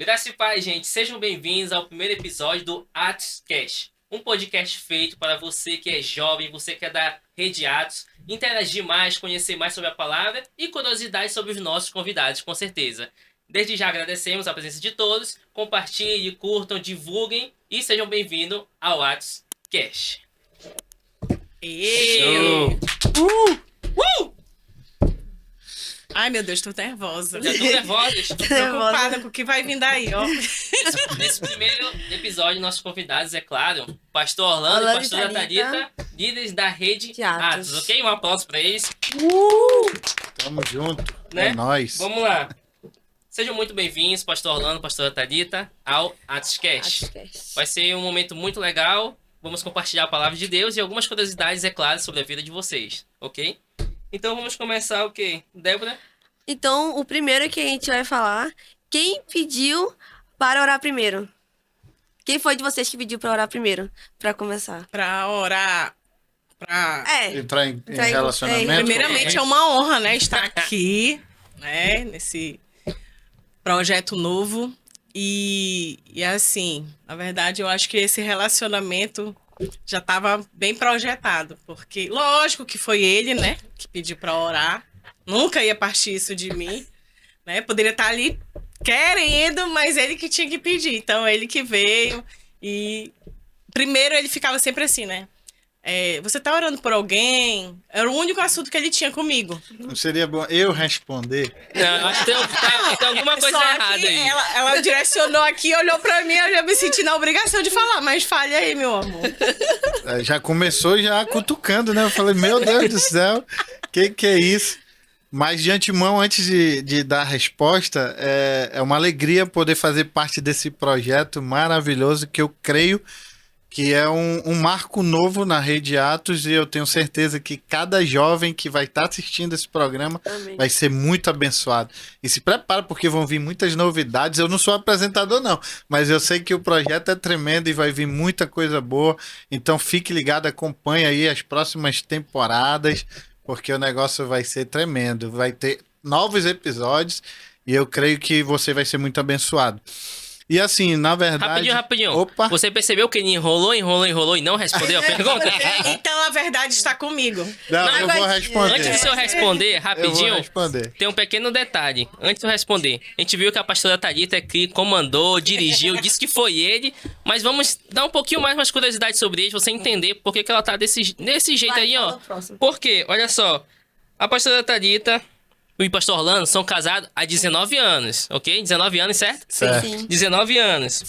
Graça e paz, gente. Sejam bem-vindos ao primeiro episódio do AtosCast. Um podcast feito para você que é jovem, você que é da Rede Atos, interagir mais, conhecer mais sobre a palavra e curiosidades sobre os nossos convidados, com certeza. Desde já agradecemos a presença de todos. Compartilhem, curtam, divulguem e sejam bem-vindos ao AtosCast. Show. Ai, meu Deus, tô nervosa. Já tô nervosa. Tô preocupada com o que vai vir daí, ó. Nesse primeiro episódio, nossos convidados, é claro, Pastor Orlando e Pastora Thalita, líderes da Rede Atos, ok? Um aplauso pra eles. Tamo junto, Né? É nóis. Vamos lá. Sejam muito bem-vindos, Pastor Orlando, Pastora Thalita, ao AtosCast. Vai ser um momento muito legal. Vamos compartilhar a palavra de Deus e algumas curiosidades, é claro, sobre a vida de vocês, ok? Então vamos começar o quê? Débora? Então, o primeiro que a gente vai falar, quem pediu para orar primeiro? Quem foi de vocês que pediu para orar primeiro? Para começar. Pra orar, Entrar em Entrar em- relacionamento. Primeiramente, é uma honra, né, estar aqui, né, nesse projeto novo. E assim, na verdade, eu acho que esse relacionamento já estava bem projetado, porque lógico que foi ele, né, que pediu para orar. Nunca ia partir isso de mim, né? Poderia estar ali querendo, mas ele que tinha que pedir. Então, ele que veio e primeiro ele ficava sempre assim, né? Você tá orando por alguém? Era o único assunto que ele tinha comigo. Não seria bom eu responder? Não, acho que tem alguma coisa Só errada que aí. ela direcionou aqui, olhou pra mim, eu já me senti na obrigação de falar, mas fale aí, meu amor. Já começou já cutucando, né? Eu falei, meu Deus do céu, que é isso? Mas de antemão, antes de dar a resposta, é uma alegria poder fazer parte desse projeto maravilhoso que eu creio que é um marco novo na Rede Atos, e eu tenho certeza que cada jovem que vai estar assistindo esse programa Amém. vai ser muito abençoado. E se prepara, porque vão vir muitas novidades. Eu não sou apresentador, não, mas eu sei que o projeto é tremendo e vai vir muita coisa boa. Então fique ligado, acompanhe aí as próximas temporadas, porque o negócio vai ser tremendo. Vai ter novos episódios e eu creio que você vai ser muito abençoado. E assim, na verdade... Rapidinho. Opa! Você percebeu que ele enrolou e não respondeu a pergunta? Então a verdade está comigo. Não, eu vou responder. Antes do senhor responder, Eu vou rapidinho, responder. tem um pequeno detalhe. Antes de eu responder, a gente viu que a pastora Thalita aqui comandou, dirigiu, disse que foi ele, mas vamos dar um pouquinho mais umas curiosidades sobre ele, pra você entender por que ela tá desse jeito aí, ó. fala o próximo. Por quê? Olha só, a pastora Thalita e o pastor Orlando são casados há 19 anos, ok? 19 anos, certo? Certo. Sim. 19 anos.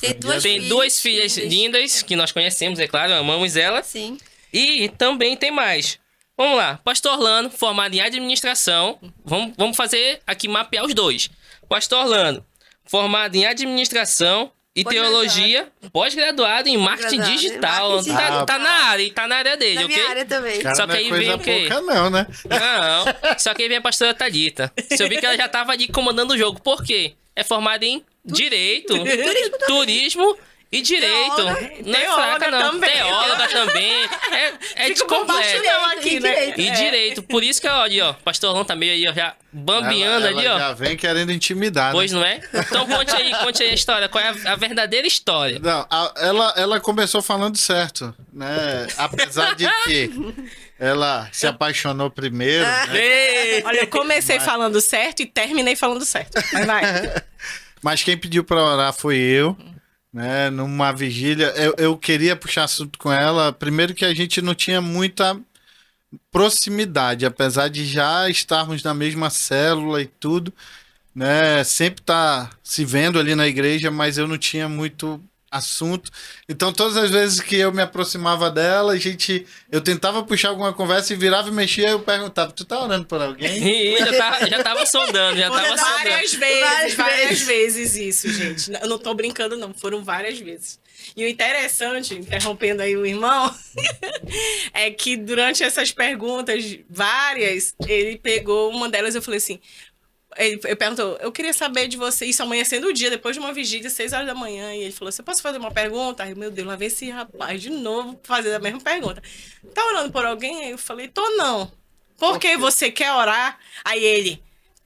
Tem Duas filhas lindas, que nós conhecemos, é claro, amamos elas. Sim. E também tem mais. Vamos lá. Pastor Orlando, formado em administração. Vamos fazer aqui, mapear os dois. Pastor Orlando, formado em administração e teologia, pós-graduado em marketing Pós-graduado em digital. marketing. Tá na área dele, Na ok? minha área também. Cara, Só não que é aí coisa vem o quê? pouca não, né? Não, só que aí vem a pastora Thalita. Você viu que ela já tava ali comandando o jogo. Por quê? É formada em direito, turismo e direito. Não é fraca, não. também. Teóloga também. É de Fica completo. compartilhando aqui, né? E direito. Por isso que, olha, ó, pastor Orlando tá meio aí, ó, já bambeando ela ali, ó. já vem querendo intimidar, Pois né? não é? Então conte aí a história. Qual é a verdadeira história? Não, ela começou falando certo, né? Apesar de que ela se apaixonou primeiro, né? Ei! Olha, eu comecei falando certo e terminei falando certo. Mas vai. Mas quem pediu pra orar foi eu, né? Numa vigília, eu queria puxar assunto com ela. Primeiro que a gente não tinha muita proximidade, apesar de já estarmos na mesma célula e tudo, né? Sempre tá se vendo ali na igreja, mas eu não tinha muito assunto. Então, todas as vezes que eu me aproximava dela, eu tentava puxar alguma conversa e virava e mexia, eu perguntava, tu tá orando por alguém? E já tava sondando, Várias vezes isso, gente. Eu não tô brincando, não. Foram várias vezes. E o interessante, interrompendo aí o irmão, é que durante essas perguntas, várias, ele pegou uma delas e eu falei assim... Ele perguntou, eu queria saber de você, isso amanhecendo o dia, depois de uma vigília, 6 horas da manhã, e ele falou, você posso fazer uma pergunta? Aí, meu Deus, lá vem esse rapaz de novo fazer a mesma pergunta. Tá orando por alguém? Aí eu falei, tô não. Por que você quer orar? Aí ele,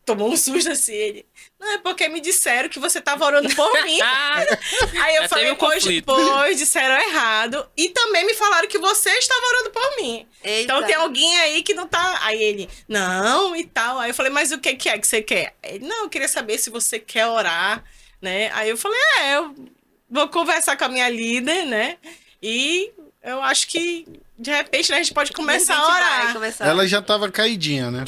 tomou um susto assim, ele... Não, é porque me disseram que você tava orando por mim. Aí eu Já falei, teve um conflito. pois, disseram errado. E também me falaram que você estava orando por mim. Eita. Então tem alguém aí que não tá... Aí ele, não, e tal. Aí eu falei, mas o que é que você quer? Ele, não, eu queria saber se você quer orar, né? Aí eu falei, eu vou conversar com a minha líder, né? E eu acho que, de repente, né, a gente pode começar a orar. Ela já tava caidinha, né?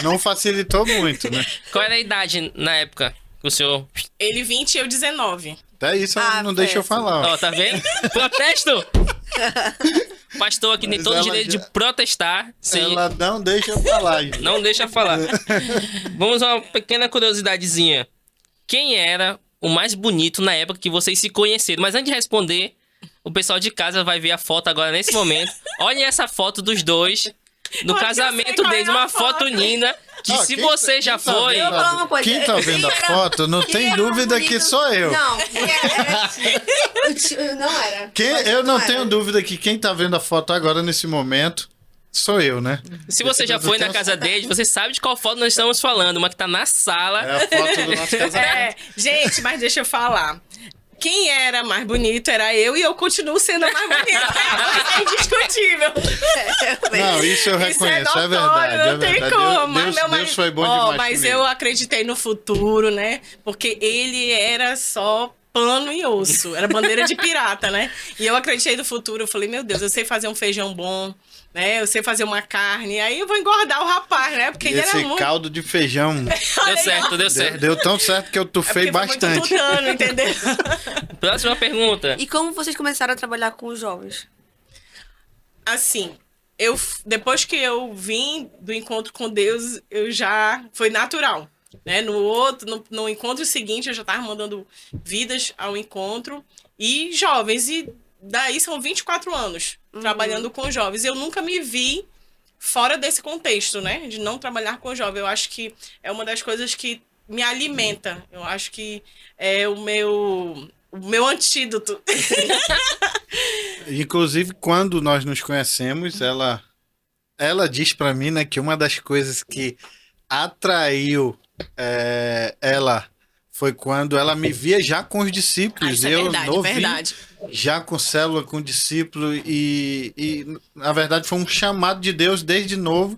Não facilitou muito, né? Qual era a idade na época que o senhor... Ele 20 e eu 19. Até isso ela não deixa eu péssimo. falar. Ó, tá vendo? Protesto! Pastor aqui tem Mas todo o ela direito já- de protestar. Sem... Ela não deixa eu falar, gente. Não deixa falar. Vamos a uma pequena curiosidadezinha. Quem era o mais bonito na época que vocês se conheceram? Mas antes de responder, o pessoal de casa vai ver a foto agora nesse momento. Olhem essa foto dos dois no Olha, eu casamento sei qual é deles. a Uma foto. foto linda. Que Ó, se quem você tá- já quem tá foi... vendo Eu vou falar uma coisa. Quem tá vendo a Quem era- foto, não quem tem era dúvida bonito? que sou eu. Não, eu não era. Eu não era. tenho dúvida que quem tá vendo a foto agora, nesse momento, sou eu, né? Se você já foi na casa deles, você sabe de qual foto nós estamos falando. Uma que tá na sala. É a foto do nosso casamento. Gente, mas deixa eu falar. Quem era mais bonito era eu e eu continuo sendo a mais bonita. É indiscutível. Não, isso eu reconheço, é verdade. Não É tem verdade. como. Deus, Meu Deus foi bom demais Mas comigo. eu acreditei no futuro, né? Porque ele era só pano e osso. Era bandeira de pirata, né? E eu acreditei no futuro. Eu falei, meu Deus, eu sei fazer um feijão bom, né? Eu sei fazer uma carne. Aí eu vou engordar o rapaz, né? Porque E ele era esse muito... caldo de feijão Deu certo, deu certo. deu tão certo que eu É tufei porque foi muito bastante. tutano, entendeu? Próxima pergunta. E como vocês começaram a trabalhar com os jovens? Assim, depois que eu vim do encontro com Deus, eu já foi natural, né? No encontro seguinte, eu já estava mandando vidas ao encontro e jovens, e daí são 24 anos trabalhando com jovens. Eu nunca me vi fora desse contexto, né? De não trabalhar com jovens. Eu acho que é uma das coisas que me alimenta. Eu acho que é o meu antídoto. Inclusive, quando nós nos conhecemos, ela diz pra mim, né, que uma das coisas que atraiu ela foi quando ela me via já com os discípulos. Isso é eu verdade, novinho, verdade. já com célula, com discípulo, e na verdade foi um chamado de Deus desde novo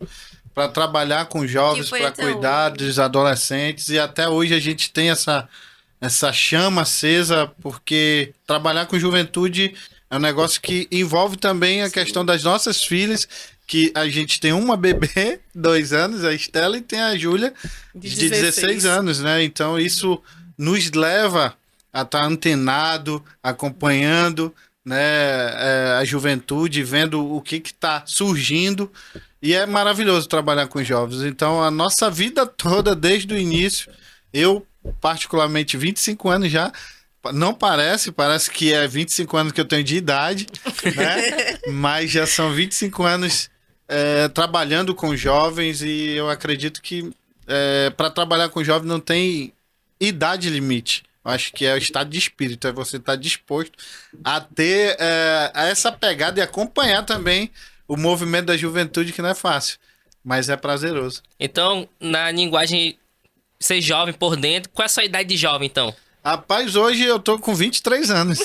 para trabalhar com jovens, Que foi para até cuidar hoje. dos adolescentes, e até hoje a gente tem essa chama acesa, porque trabalhar com juventude é um negócio que envolve também a questão das nossas filhas, que a gente tem uma bebê, 2 anos, a Estela, e tem a Júlia, de 16 anos, né? Então isso nos leva a estar antenado, acompanhando, né, a juventude, vendo o que está surgindo, e é maravilhoso trabalhar com jovens. Então a nossa vida toda, desde o início, eu particularmente 25 anos já, não parece que é 25 anos que eu tenho de idade, né? Mas já são 25 anos trabalhando com jovens, e eu acredito que para trabalhar com jovens não tem idade limite. Eu acho que é o estado de espírito, é você estar disposto a ter essa pegada e acompanhar também o movimento da juventude, que não é fácil, mas é prazeroso. Então, na linguagem ser jovem por dentro, qual é a sua idade de jovem, então? Rapaz, hoje eu tô com 23 anos.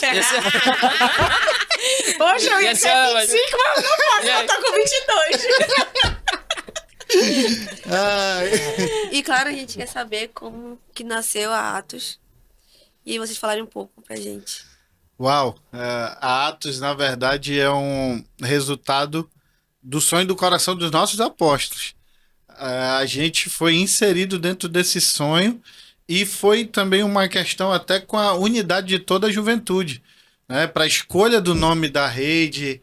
Poxa, eu E ia a ser senhora, 25, mas não posso, E aí? eu tô com 22. Ai. E claro, a gente quer saber como que nasceu a Atos. E vocês falarem um pouco pra gente. Uau, a Atos, na verdade, é um resultado do sonho do coração dos nossos apóstolos. A gente foi inserido dentro desse sonho, e foi também uma questão até com a unidade de toda a juventude, né? Para a escolha do nome da rede,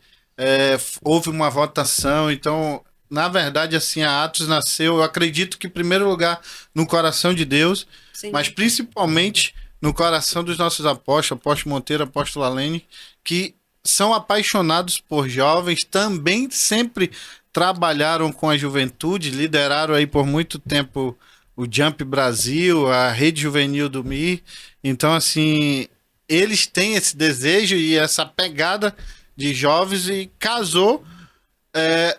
houve uma votação. Então, na verdade, assim, a Atos nasceu, eu acredito que em primeiro lugar no coração de Deus, Sim. mas principalmente no coração dos nossos apóstolos, apóstolo Monteiro, apóstolo Alene, que são apaixonados por jovens, também sempre trabalharam com a juventude, lideraram aí por muito tempo o Jump Brasil, a rede juvenil do MIR. Então, assim, eles têm esse desejo e essa pegada de jovens, e casou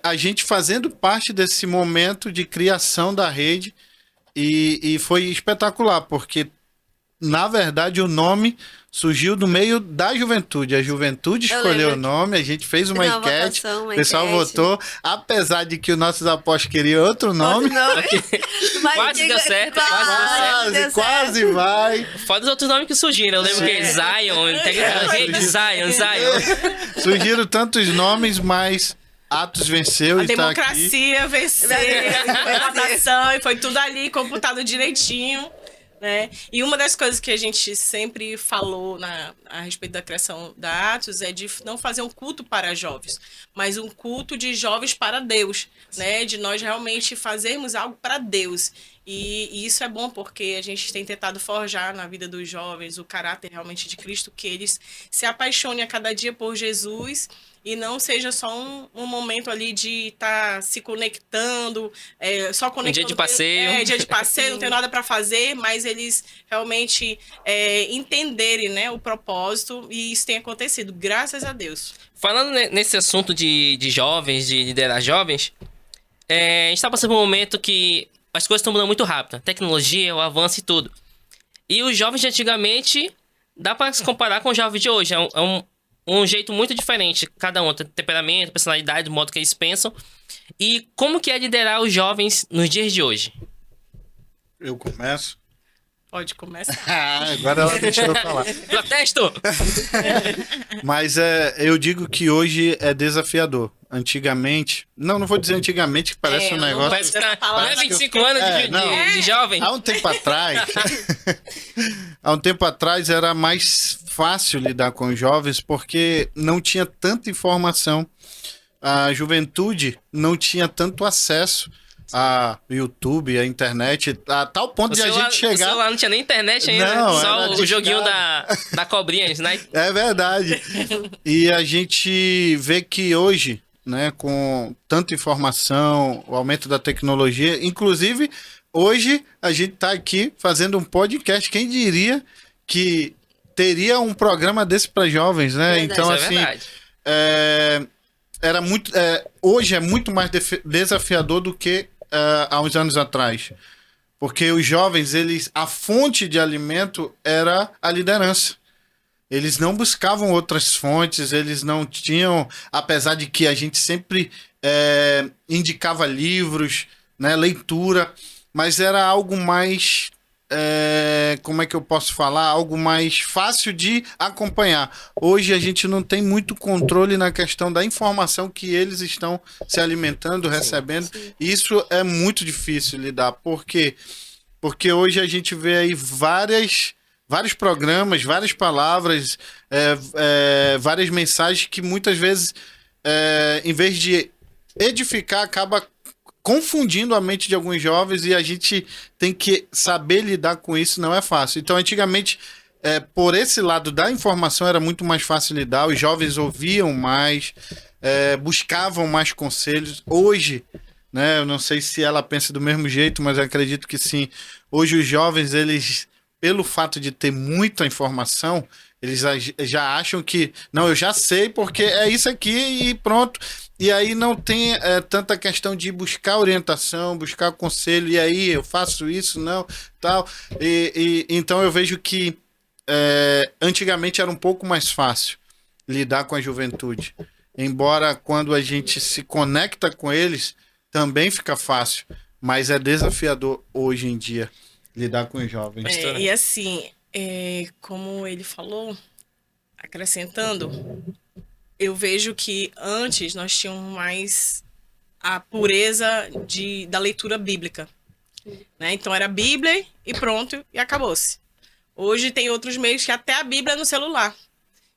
a gente fazendo parte desse momento de criação da rede, E foi espetacular, porque, na verdade, o nome surgiu do meio da juventude. A juventude Eu escolheu o lembro. nome, a gente fez uma Teve uma enquete, votação, uma o pessoal enquete. votou, apesar de que os nossos apóstolos queriam outro nome. Mas Quase deu certo, quase deu certo. deu Quase vai. Fora os outros nomes que surgiram. Eu lembro que é Zion, Rede Zion. Surgiram tantos nomes, mas Atos venceu A e está aqui. democracia venceu, foi votação e foi tudo ali computado direitinho, né? E uma das coisas que a gente sempre falou a respeito da criação da Atos é de não fazer um culto para jovens, mas um culto de jovens para Deus, né? De nós realmente fazermos algo para Deus. E isso é bom porque a gente tem tentado forjar na vida dos jovens o caráter realmente de Cristo, que eles se apaixonem a cada dia por Jesus e não seja só um momento ali de estar se conectando, só conectando. dia de passeio. Dia de passeio, não tem nada para fazer, mas eles realmente entenderem, né, o propósito, e isso tem acontecido, graças a Deus. Falando nesse assunto de jovens, de liderar jovens, a gente está passando por um momento que as coisas estão mudando muito rápido. A tecnologia, o avanço e tudo. E os jovens de antigamente, dá para se comparar com os jovens de hoje. É um jeito muito diferente. Cada um tem temperamento, personalidade, o modo que eles pensam. E como que é liderar os jovens nos dias de hoje? Eu começo. Pode começar. Agora ela deixou eu falar. Protesto! Mas eu digo que hoje é desafiador. Antigamente... Não vou dizer antigamente, que parece um eu não negócio... Parece que não palavra é que eu- 25 anos não. de jovem. Há um tempo atrás... há um tempo atrás era mais fácil lidar com os jovens porque não tinha tanta informação. A juventude não tinha tanto acesso a YouTube, a internet, a tal ponto de a gente O chegar... celular não tinha nem internet ainda, Não, só era o joguinho discado. da cobrinha, né? É verdade. E a gente vê que hoje, né, com tanta informação, o aumento da tecnologia, inclusive hoje a gente está aqui fazendo um podcast. Quem diria que teria um programa desse para jovens, né? Verdade, Então, Isso é assim, verdade. era muito, hoje é muito mais desafiador do que há uns anos atrás. Porque os jovens, a fonte de alimento era a liderança. Eles não buscavam outras fontes, eles não tinham, apesar de que a gente sempre indicava livros, né, leitura, mas era algo mais, como é que eu posso falar? Algo mais fácil de acompanhar. Hoje a gente não tem muito controle na questão da informação que eles estão se alimentando, recebendo. E isso é muito difícil lidar. Por quê? Porque hoje a gente vê aí vários programas, várias palavras, várias mensagens que muitas vezes, em vez de edificar, acaba confundindo a mente de alguns jovens, e a gente tem que saber lidar com isso, não é fácil. Então, antigamente, por esse lado da informação, era muito mais fácil lidar, os jovens ouviam mais, buscavam mais conselhos. Hoje, né, eu não sei se ela pensa do mesmo jeito, mas eu acredito que sim. Hoje os jovens, eles, pelo fato de ter muita informação, eles já acham que, não, eu já sei porque é isso aqui e pronto. E aí não tem tanta questão de buscar orientação, buscar conselho, e aí eu faço isso, não, tal. Então eu vejo que antigamente era um pouco mais fácil lidar com a juventude. Embora quando a gente se conecta com eles, também fica fácil. Mas é desafiador hoje em dia lidar com os jovens. E assim, como ele falou, acrescentando, eu vejo que antes nós tínhamos mais a pureza da leitura bíblica, né? Então era a Bíblia e pronto, e acabou-se. Hoje tem outros meios que até a Bíblia é no celular.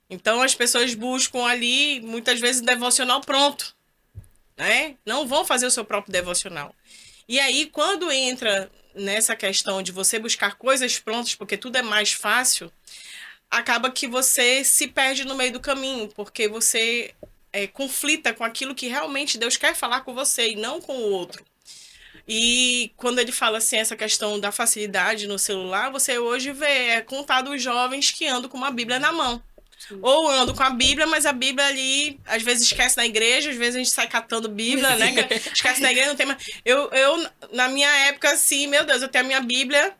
Então as pessoas buscam ali, muitas vezes, devocional pronto, né? Não vão fazer o seu próprio devocional. E aí, quando entra nessa questão de você buscar coisas prontas, porque tudo é mais fácil, acaba que você se perde no meio do caminho, porque você conflita com aquilo que realmente Deus quer falar com você e não com o outro. E quando ele fala assim, essa questão da facilidade no celular, você hoje vê contado os jovens que andam com uma Bíblia na mão. Ou ando com a Bíblia, mas a Bíblia ali, às vezes esquece na igreja, às vezes a gente sai catando Bíblia, né? Esquece na igreja, não tem mais. Eu, na minha época, assim, meu Deus, eu tenho a minha Bíblia,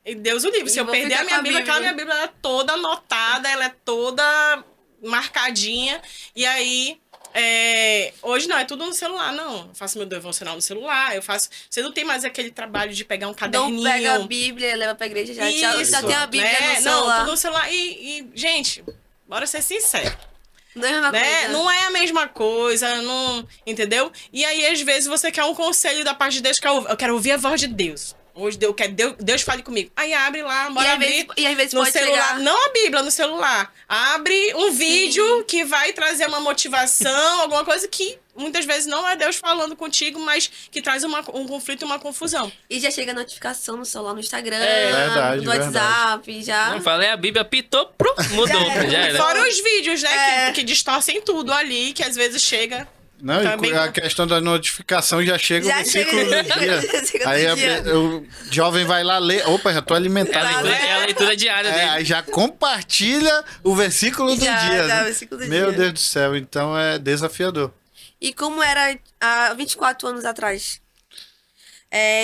e Deus o livre. Se E eu vou perder ficar a minha com a Bíblia, aquela Bíblia. minha Bíblia ela é toda anotada, ela é toda marcadinha. E aí, hoje não, é tudo no celular, não. Eu faço meu devocional no celular, eu faço. Você não tem mais aquele trabalho de pegar um Então caderninho. pega a Bíblia, leva pra igreja, já Isso, tem a Bíblia né? no Não, celular. tudo no celular. Gente, bora ser sincero. Não é a mesma Né? coisa. Não é a mesma coisa, não, entendeu? E aí, às vezes, você quer um conselho da parte de Deus, eu quero ouvir a voz de Deus. Hoje Deus fale comigo. Aí abre lá, bora abrir E às vezes no pode celular. chegar... Não a Bíblia, no celular. Abre um vídeo que vai trazer uma motivação, alguma coisa que muitas vezes não é Deus falando contigo, mas que traz um conflito, uma confusão. E já chega notificação no celular, no Instagram, Verdade, no WhatsApp, já... Não falei, a Bíblia pitou, mudou, já era. Fora os vídeos, né? Que distorcem tudo ali, que às vezes chega... Não, Também e a não. questão da notificação já chega o Já versículo chega- do dia. já chega do Aí dia. o jovem vai lá ler. Opa, já tô É alimentado. a leitura diária dele. Aí já compartilha o versículo do Já, dia. já, né? o versículo do Meu dia. Deus do céu, então é desafiador. E como era há 24 anos atrás?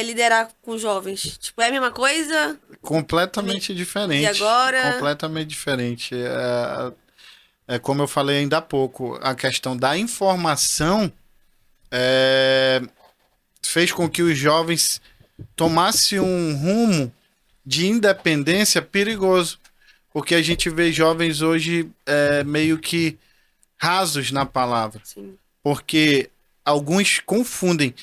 Liderar com jovens? Tipo, é a mesma coisa? Completamente diferente. E agora? Completamente diferente. É como eu falei ainda há pouco, a questão da informação fez com que os jovens tomassem um rumo de independência perigoso. Porque a gente vê jovens hoje meio que rasos na palavra. Sim. Porque alguns confundem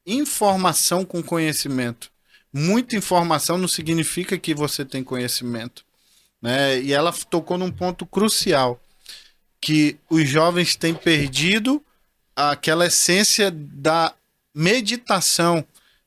informação com conhecimento. Muita informação não significa que você tem conhecimento, né? E ela tocou num ponto crucial, que os jovens têm perdido aquela essência da meditação.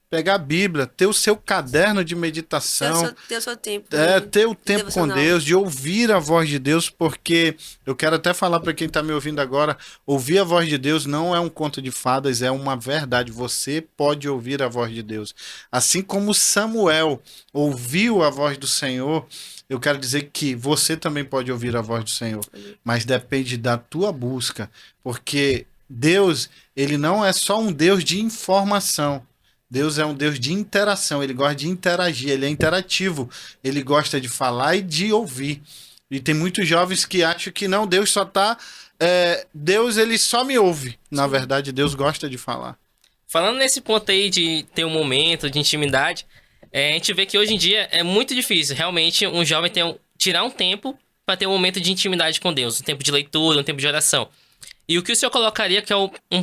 Pegar a Bíblia, ter o seu caderno de meditação, Ter o seu tempo. ter o tempo com devocional. Deus, de ouvir a voz de Deus, porque eu quero até falar para quem está me ouvindo agora, ouvir a voz de Deus não é um conto de fadas, é uma verdade. Você pode ouvir a voz de Deus. Assim como Samuel ouviu a voz do Senhor, eu quero dizer que você também pode ouvir a voz do Senhor, mas depende da tua busca, porque Deus, ele não é só um Deus de informação. Deus é um Deus de interação, ele gosta de interagir, ele é interativo, ele gosta de falar e de ouvir. E tem muitos jovens que acham que não, Deus só tá... Deus, ele só me ouve. Na verdade, Deus gosta de falar. Falando nesse ponto aí de ter um momento de intimidade, a gente vê que hoje em dia é muito difícil, realmente, um jovem tirar um tempo para ter um momento de intimidade com Deus, um tempo de leitura, um tempo de oração. E o que o senhor colocaria que é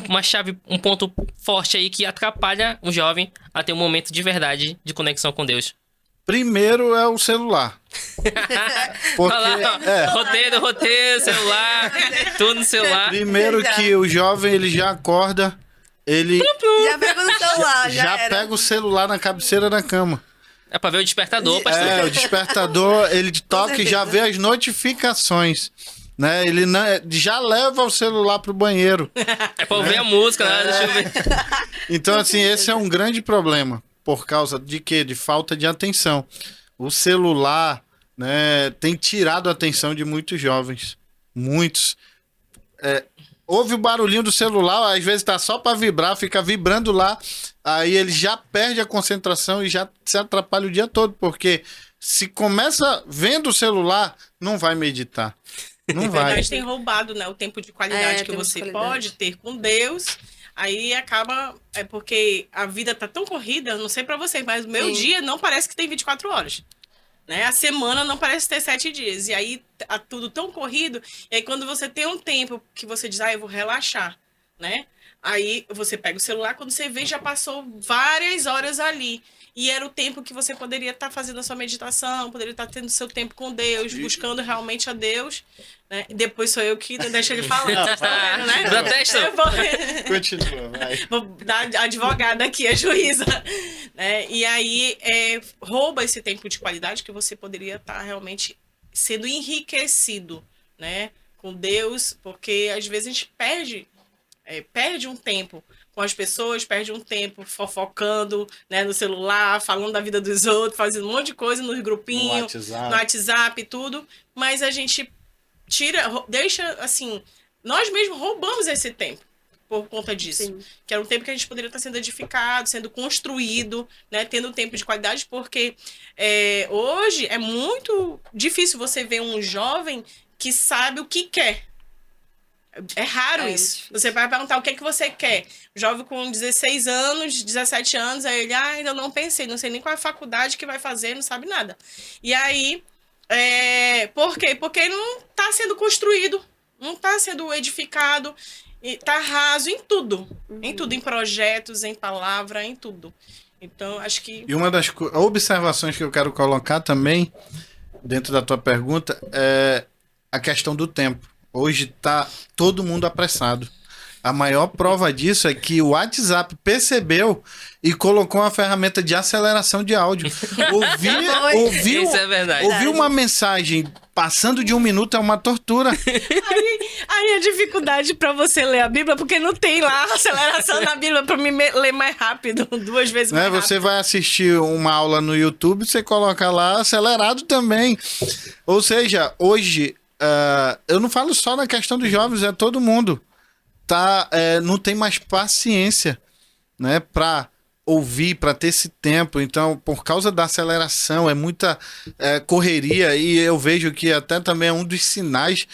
uma chave, um ponto forte aí que atrapalha um jovem a ter um momento de verdade de conexão com Deus? Primeiro é o celular. Porque, Olha lá, roteiro, celular, tudo no celular. primeiro que o jovem, ele já acorda, ele Já pega no celular, já era. pega o celular na cabeceira da cama. É pra ver o despertador, pastor. O despertador, ele toca e já certeza. vê as notificações. Né? Ele já leva o celular pro banheiro. É pra ouvir a música, né? Deixa eu ver. Então, assim, esse é um grande problema. Por causa de quê? De falta de atenção. O celular, né, tem tirado a atenção de muitos jovens. Muitos. Ouve o barulhinho do celular, às vezes tá só para vibrar, fica vibrando lá. Aí ele já perde a concentração e já se atrapalha o dia todo. Porque se começa vendo o celular, não vai meditar. Não Na vai. verdade, tem roubado, né, o tempo de qualidade que tempo de você qualidade. pode ter com Deus. Aí acaba... É porque a vida tá tão corrida, não sei pra você, mas o meu Sim. dia não parece que tem 24 horas. Né? A semana não parece ter 7 dias. E aí tá tudo tão corrido. E aí quando você tem um tempo que você diz, eu vou relaxar, né? Aí você pega o celular, quando você vê, já passou várias horas ali. E era o tempo que você poderia estar fazendo a sua meditação, poderia estar tendo seu tempo com Deus, buscando realmente a Deus. Né? E depois sou eu que não deixo ele falar. Tá vendo, né? Protesto. Eu vou... Continua, vai. Vou dar advogada aqui, a juíza. Né? E aí rouba esse tempo de qualidade que você poderia estar realmente sendo enriquecido, né, com Deus, porque às vezes a gente perde um tempo com as pessoas, perde um tempo fofocando, né, no celular, falando da vida dos outros, fazendo um monte de coisa nos grupinhos, No WhatsApp. no WhatsApp e tudo, mas a gente deixa, assim, nós mesmos roubamos esse tempo por conta disso. Sim. Que era um tempo que a gente poderia estar sendo edificado, sendo construído, né? Tendo um tempo de qualidade, porque hoje é muito difícil você ver um jovem que sabe o que quer. É raro isso. Difícil. Você vai perguntar o que é que você quer. Jovem com 16 anos, 17 anos, aí ele, ainda não pensei, não sei nem qual é a faculdade que vai fazer, não sabe nada. E aí, por quê? Porque não está sendo construído, não está sendo edificado, está raso em tudo. Em tudo, em projetos, em palavra, em tudo. Então, acho que... E uma das observações que eu quero colocar também, dentro da tua pergunta, é a questão do tempo. Hoje tá todo mundo apressado. A maior prova disso é que o WhatsApp percebeu e colocou uma ferramenta de aceleração de áudio. Isso é verdade. Ouvir uma mensagem passando de 1 minuto é uma tortura. Aí a dificuldade para você ler a Bíblia, porque não tem lá aceleração na Bíblia para me ler mais rápido, 2 vezes mais rápido. Você vai assistir uma aula no YouTube, você coloca lá acelerado também. Ou seja, hoje, eu não falo só na questão dos jovens, é todo mundo. Não tem mais paciência, né, para ouvir, para ter esse tempo. Então, por causa da aceleração, é muita correria, e eu vejo que até também é um dos sinais,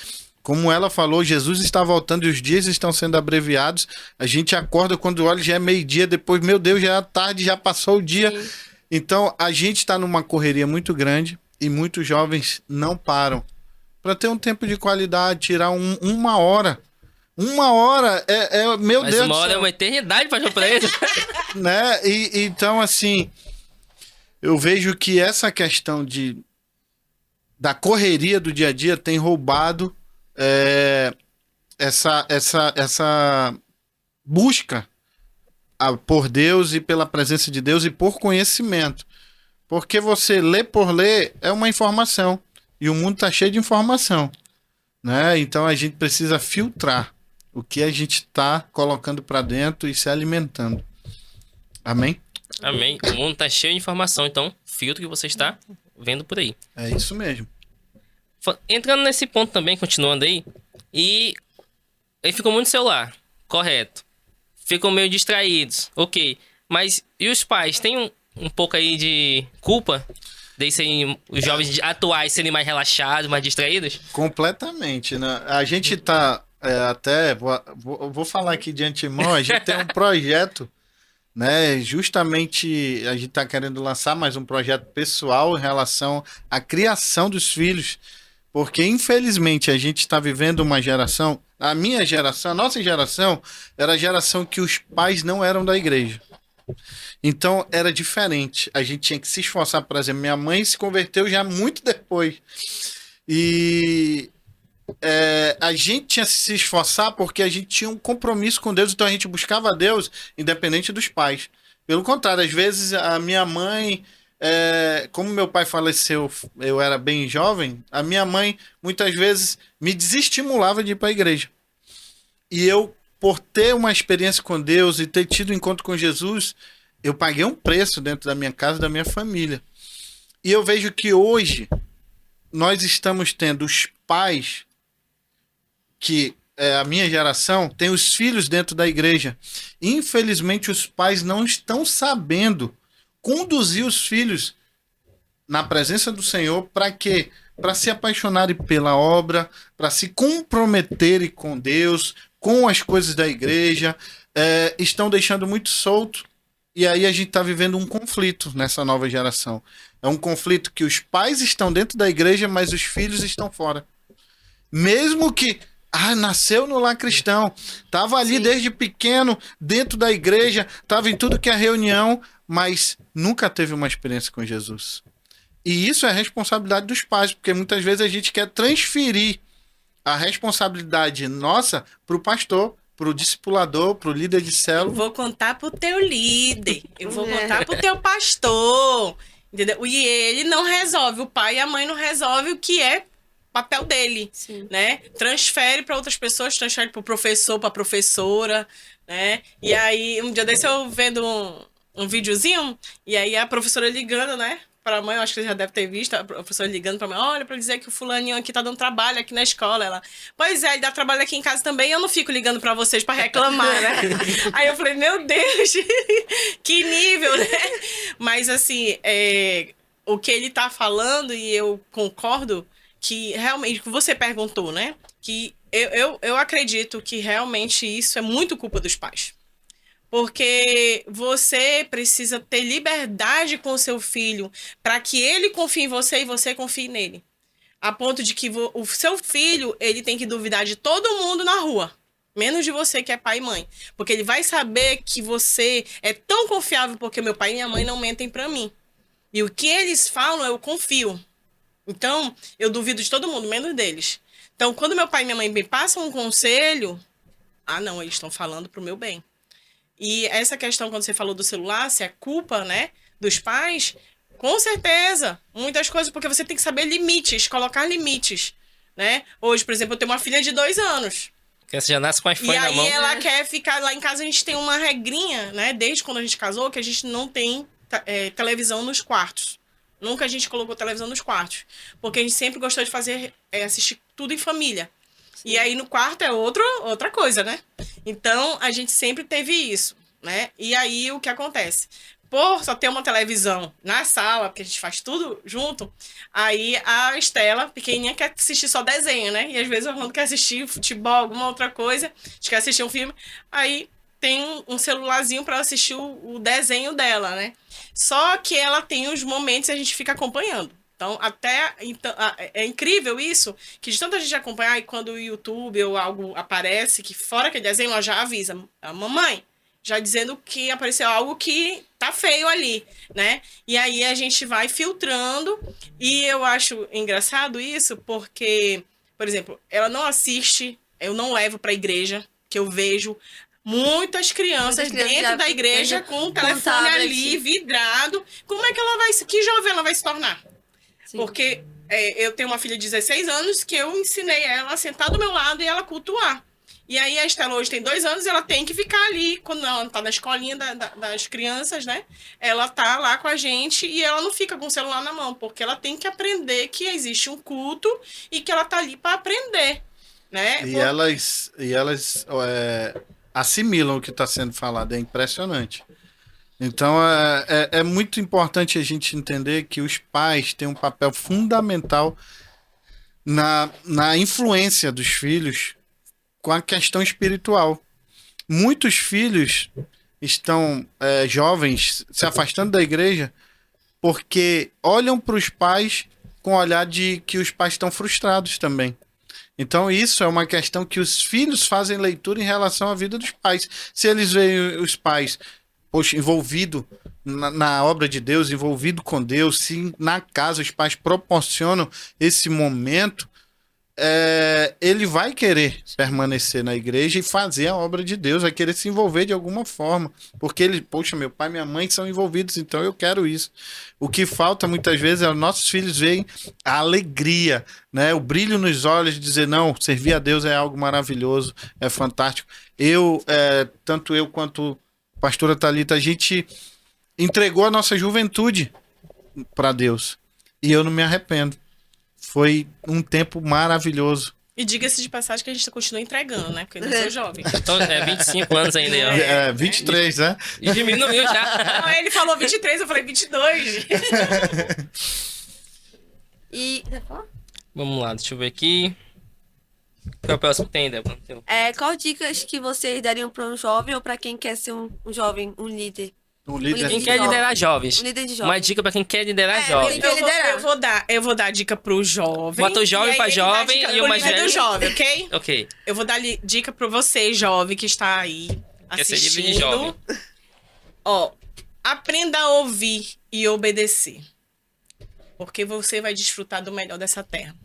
como ela falou, Jesus está voltando e os dias estão sendo abreviados. A gente acorda quando olha, já é meio-dia, depois, meu Deus, já é tarde, já passou o dia. Sim. Então, a gente está numa correria muito grande e muitos jovens não param para ter um tempo de qualidade, tirar uma hora. 1 hora meu Mas Deus. Mas 1 hora é uma eternidade para eles. Né? Então, assim, eu vejo que essa questão da correria do dia a dia tem roubado essa busca por Deus e pela presença de Deus e por conhecimento. Porque você lê por ler é uma informação. E o mundo está cheio de informação. Né? Então, a gente precisa filtrar o que a gente está colocando para dentro e se alimentando. Amém? Amém. O mundo tá cheio de informação, então filtro que você está vendo por aí. É isso mesmo. Entrando nesse ponto também, continuando aí, e ele ficou muito no celular, correto. Ficam meio distraídos, ok. Mas e os pais? Tem um pouco aí de culpa de serem os jovens atuais serem mais relaxados, mais distraídos? Completamente, né? A gente tá vou falar aqui de antemão, a gente tem um projeto, né? Justamente a gente tá querendo lançar mais um projeto pessoal em relação à criação dos filhos, porque infelizmente a gente está vivendo uma geração, a nossa geração era a geração que os pais não eram da igreja. Então era diferente, a gente tinha que se esforçar. Por exemplo, minha mãe se converteu já muito depois e a gente tinha que se esforçar porque a gente tinha um compromisso com Deus, então a gente buscava Deus independente dos pais. Pelo contrário, às vezes a minha mãe, como meu pai faleceu, eu era bem jovem, a minha mãe muitas vezes me desestimulava de ir para a igreja. E eu, por ter uma experiência com Deus e ter tido um encontro com Jesus, eu paguei um preço dentro da minha casa, da minha família. E eu vejo que hoje nós estamos tendo os pais, que a minha geração, tem os filhos dentro da igreja. Infelizmente, os pais não estão sabendo conduzir os filhos na presença do Senhor. Para quê? Para se apaixonarem pela obra, para se comprometerem com Deus, com as coisas da igreja. Estão deixando muito solto. E aí a gente está vivendo um conflito nessa nova geração. É um conflito que os pais estão dentro da igreja, mas os filhos estão fora. Mesmo que nasceu no lar cristão, estava ali desde pequeno, dentro da igreja, estava em tudo que é reunião, mas nunca teve uma experiência com Jesus. E isso é responsabilidade dos pais, porque muitas vezes a gente quer transferir a responsabilidade nossa para o pastor, para o discipulador, para o líder de célula. Eu vou contar para o teu líder, eu vou contar para o teu pastor, entendeu? E ele não resolve, o pai e a mãe não resolvem o que é papel dele, sim, né? Transfere para outras pessoas, transfere para o professor, para a professora, né? E aí, um dia desse eu vendo um videozinho, e aí a professora ligando, né? pra mãe, eu acho que você já deve ter visto, a professora ligando pra mãe, olha, pra dizer que o fulaninho aqui tá dando trabalho aqui na escola. Ela, pois é, ele dá trabalho aqui em casa também, eu não fico ligando pra vocês pra reclamar, né? Aí eu falei, meu Deus, que nível, né? Mas assim, o que ele tá falando, e eu concordo, que realmente, que você perguntou, né? Que eu acredito que realmente isso é muito culpa dos pais. Porque você precisa ter liberdade com o seu filho para que ele confie em você e você confie nele. A ponto de que o seu filho, ele tem que duvidar de todo mundo na rua. Menos de você que é pai e mãe. Porque ele vai saber que você é tão confiável porque meu pai e minha mãe não mentem para mim. E o que eles falam, eu confio. Então, eu duvido de todo mundo, menos deles. Então, quando meu pai e minha mãe me passam um conselho, não, eles estão falando pro meu bem. E essa questão, quando você falou do celular, se é culpa, né, dos pais, com certeza, muitas coisas, porque você tem que saber limites, colocar limites, né? Hoje, por exemplo, eu tenho uma filha de 2 anos. Que você já nasce com o iPhone E na aí mão. ela quer ficar lá em casa, a gente tem uma regrinha, né, desde quando a gente casou, que a gente não tem televisão nos quartos. Nunca a gente colocou televisão nos quartos. Porque a gente sempre gostou de assistir tudo em família. E aí no quarto é outra coisa, né? Então a gente sempre teve isso, né? E aí o que acontece? Por só ter uma televisão na sala, porque a gente faz tudo junto, aí a Estela, pequenininha, quer assistir só desenho, né? E às vezes o Orlando quer assistir futebol, alguma outra coisa, a gente quer assistir um filme, aí tem um celularzinho para assistir o desenho dela, né? Só que ela tem os momentos e a gente fica acompanhando. Então, é incrível isso, que de tanta gente acompanhar, e quando o YouTube ou algo aparece, que fora aquele desenho, ela já avisa a mamãe, já dizendo que apareceu algo que tá feio ali, né? E aí a gente vai filtrando, e eu acho engraçado isso, porque, por exemplo, ela não assiste, eu não levo pra igreja, que eu vejo muitas crianças dentro da igreja com o telefone ali, vidrado. Como é que ela vai... Que jovem ela vai se tornar? Sim. Porque eu tenho uma filha de 16 anos que eu ensinei ela a sentar do meu lado e ela cultuar. E aí a Estela hoje tem 2 anos e ela tem que ficar ali, quando ela tá na escolinha das crianças, né? Ela tá lá com a gente e ela não fica com o celular na mão, porque ela tem que aprender que existe um culto e que ela tá ali para aprender, né? E elas assimilam o que está sendo falado, é impressionante. Então, é muito importante a gente entender que os pais têm um papel fundamental na influência dos filhos com a questão espiritual. Muitos filhos estão jovens se afastando da igreja porque olham para os pais com o olhar de que os pais estão frustrados também. Então isso é uma questão que os filhos fazem leitura em relação à vida dos pais. Se eles veem os pais envolvidos na obra de Deus, envolvido com Deus, se na casa os pais proporcionam esse momento, ele vai querer permanecer na igreja e fazer a obra de Deus, vai querer se envolver de alguma forma, porque meu pai e minha mãe são envolvidos, então eu quero isso. O que falta muitas vezes é os nossos filhos verem a alegria, né? O brilho nos olhos de dizer, não, servir a Deus é algo maravilhoso, é fantástico. Tanto eu quanto a pastora Thalita, a gente entregou a nossa juventude para Deus, e eu não me arrependo. Foi um tempo maravilhoso. E diga-se de passagem que a gente continua entregando, né? Porque eu não sou jovem. Então, 25 anos ainda. 23, né? E diminuiu já. Não, ele falou 23, eu falei 22. E... Vamos lá, deixa eu ver aqui. Qual é o próximo que tem, Débora? Qual dicas que vocês dariam para um jovem ou para quem quer ser um jovem, um líder? Um líder. Quem quer liderar jovens. Um líder de jovens. Uma dica pra quem quer liderar jovens. Eu vou dar dica pro jovem. Bota o jovem pra jovem e o mais velho. Do jovem, ok? Ok. Eu vou dar dica pra você, jovem, que está aí assistindo. Quer ser jovem. Aprenda a ouvir e obedecer. Porque você vai desfrutar do melhor dessa terra.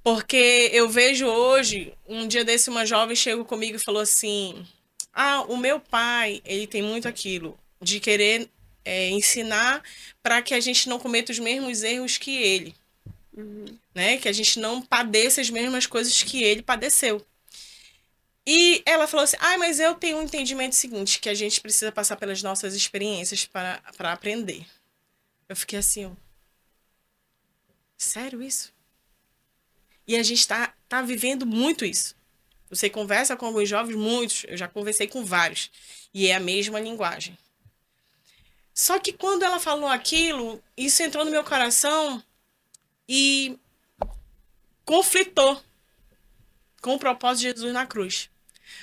Porque eu vejo hoje, um dia desse, uma jovem chegou comigo e falou assim... o meu pai, ele tem muito aquilo de querer ensinar para que a gente não cometa os mesmos erros que ele. Né? Que a gente não padeça as mesmas coisas que ele padeceu. E ela falou assim, mas eu tenho um entendimento seguinte, que a gente precisa passar pelas nossas experiências para aprender. Eu fiquei assim, ó, sério isso? E a gente tá vivendo muito isso. Você conversa com alguns jovens, muitos, eu já conversei com vários, e é a mesma linguagem. Só que quando ela falou aquilo, isso entrou no meu coração e conflitou com o propósito de Jesus na cruz.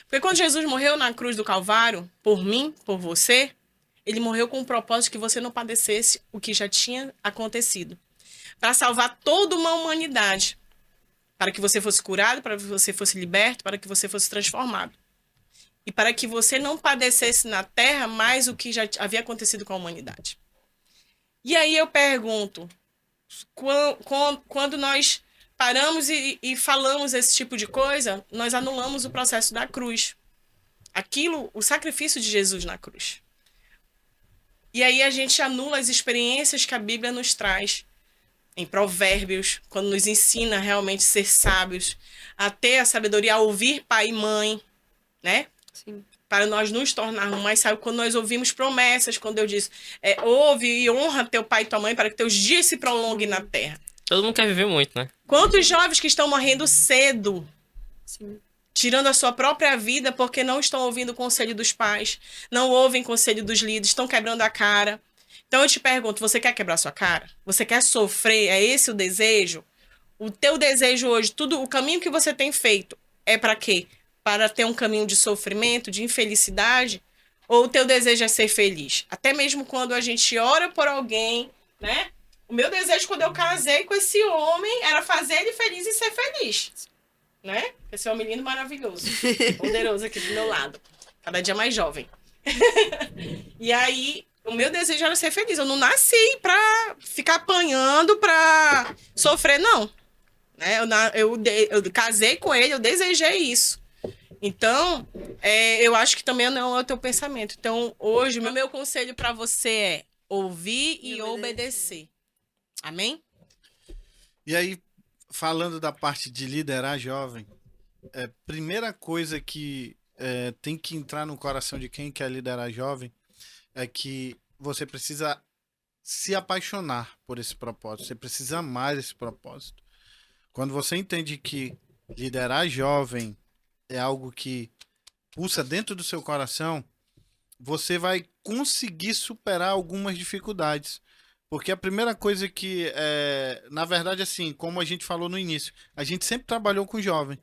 Porque quando Jesus morreu na cruz do Calvário, por mim, por você, ele morreu com o propósito que você não padecesse o que já tinha acontecido. Para salvar toda uma humanidade. Para que você fosse curado, para que você fosse liberto, para que você fosse transformado. E para que você não padecesse na terra mais o que já havia acontecido com a humanidade. E aí eu pergunto, quando nós paramos e falamos esse tipo de coisa, nós anulamos o processo da cruz. Aquilo, o sacrifício de Jesus na cruz. E aí a gente anula as experiências que a Bíblia nos traz. Em Provérbios, quando nos ensina realmente a ser sábios, a ter a sabedoria, a ouvir pai e mãe, né? Sim. Para nós nos tornarmos mais sábios, quando nós ouvimos promessas, quando eu disse, ouve e honra teu pai e tua mãe para que teus dias se prolonguem na terra. Todo mundo quer viver muito, né? Quantos jovens que estão morrendo cedo, Sim. tirando a sua própria vida porque não estão ouvindo o conselho dos pais, não ouvem o conselho dos líderes, estão quebrando a cara. Então eu te pergunto, você quer quebrar sua cara? Você quer sofrer? É esse o desejo? O teu desejo hoje, tudo, o caminho que você tem feito é para quê? Para ter um caminho de sofrimento, de infelicidade? Ou o teu desejo é ser feliz? Até mesmo quando a gente ora por alguém, né? O meu desejo quando eu casei com esse homem era fazer ele feliz e ser feliz, né? Esse homem lindo, maravilhoso, poderoso aqui do meu lado, cada dia mais jovem. E aí, o meu desejo era ser feliz. Eu não nasci pra ficar apanhando, pra sofrer, não. Né? Eu casei com ele, eu desejei isso. Então, eu acho que também não é o teu pensamento. Então, hoje, o meu conselho pra você é ouvir e obedecer. Amém? E aí, falando da parte de liderar jovem, primeira coisa que tem que entrar no coração de quem quer liderar jovem é que você precisa se apaixonar por esse propósito, você precisa amar esse propósito. Quando você entende que liderar jovem é algo que pulsa dentro do seu coração, você vai conseguir superar algumas dificuldades. Porque a primeira coisa que, na verdade, assim, como a gente falou no início, a gente sempre trabalhou com jovem.